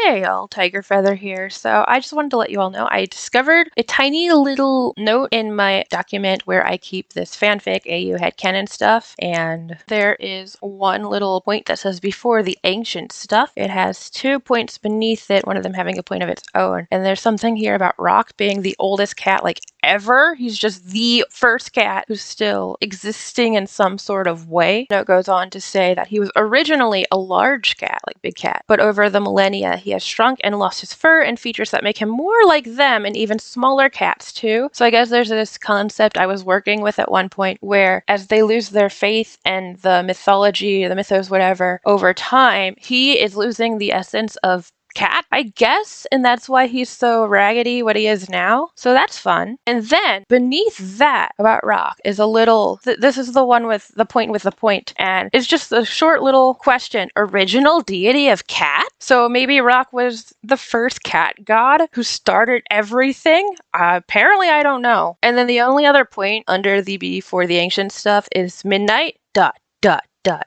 Hey, all Tigerfeather here. So I just wanted to let you all know I discovered a tiny little note in my document where I keep this fanfic, AU headcanon stuff, and there is one little point that says before the ancient stuff. It has 2 points beneath it, one of them having a point of its own. And there's something here about Rock being the oldest cat ever. He's just the first cat who's still existing in some sort of way. It goes on to say that he was originally a large cat, like big cat, but over the millennia he has shrunk and lost his fur and features that make him more like them and even smaller cats too. So I guess there's this concept I was working with at one point where as they lose their faith and the mythology, the mythos, whatever, over time, he is losing the essence of cat, I guess, and that's why he's so raggedy what he is now. So that's fun. And then beneath that about Rock is a little, this is the one with the point, and it's just a short little question. Original deity of cat? So maybe Rock was the first cat god who started everything? Apparently I don't know. And then the only other point under the before the ancient stuff is midnight, ...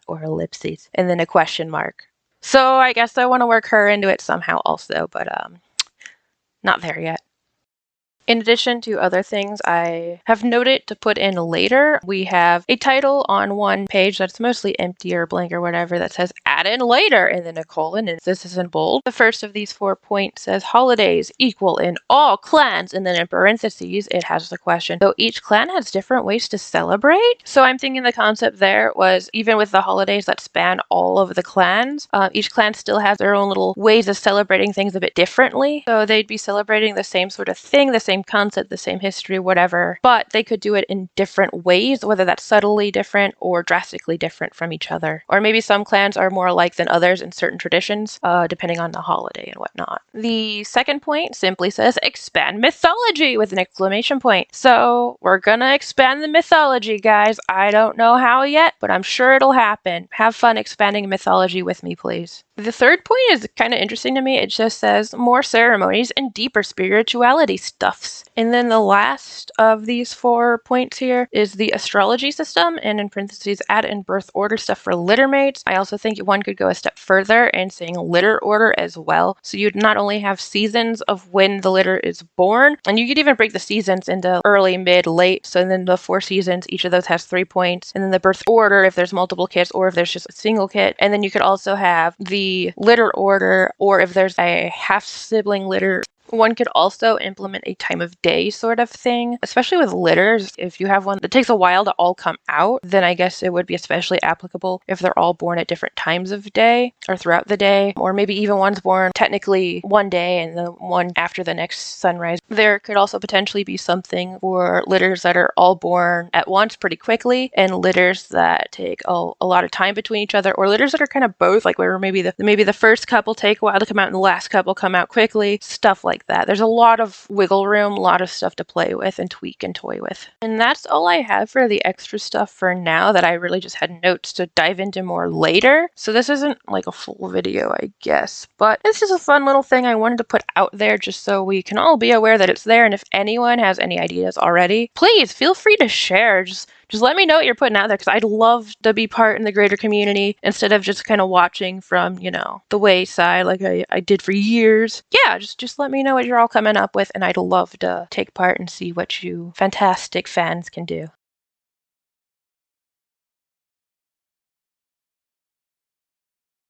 or ellipses, and then a question mark. So I guess I want to work her into it somehow also, but not there yet. In addition to other things I have noted to put in later, we have a title on one page that's mostly empty or blank or whatever that says add in later and then a colon, and this is in bold. The first of these 4 points says holidays equal in all clans, and then in parentheses it has the question. So each clan has different ways to celebrate. So I'm thinking the concept there was even with the holidays that span all of the clans, each clan still has their own little ways of celebrating things a bit differently. So they'd be celebrating the same sort of thing, the same concept, the same history, whatever, but they could do it in different ways, whether that's subtly different or drastically different from each other. Or maybe some clans are more alike than others in certain traditions, depending on the holiday and whatnot. The second point simply says expand mythology with an exclamation point. So we're gonna expand the mythology, guys. I don't know how yet, but I'm sure it'll happen. Have fun expanding mythology with me, please. The third point is kind of interesting to me. It just says more ceremonies and deeper spirituality stuffs. And then the last of these 4 points here is the astrology system, and in parentheses add in birth order stuff for litter mates. I also think one could go a step further and saying litter order as well. So you'd not only have seasons of when the litter is born, and you could even break the seasons into early, mid, late. So then the 4 seasons, each of those has 3 points. And then the birth order if there's multiple kits or if there's just a single kit. And then you could also have the litter order, or if there's a half sibling litter. One could also implement a time of day sort of thing, especially with litters. If you have one that takes a while to all come out, then I guess it would be especially applicable if they're all born at different times of day or throughout the day, or maybe even one's born technically one day and the one after the next sunrise. There could also potentially be something for litters that are all born at once pretty quickly, and litters that take a lot of time between each other, or litters that are kind of both, like where maybe the first couple take a while to come out and the last couple come out quickly, stuff like that. There's a lot of wiggle room, a lot of stuff to play with and tweak and toy with. And that's all I have for the extra stuff for now that I really just had notes to dive into more later. So this isn't like a full video, I guess, but it's just a fun little thing I wanted to put out there just so we can all be aware that it's there. And if anyone has any ideas already, please feel free to share. Just let me know what you're putting out there, because I'd love to be part in the greater community instead of just kind of watching from, the wayside like I did for years. Yeah, just let me know what you're all coming up with, and I'd love to take part and see what you fantastic fans can do.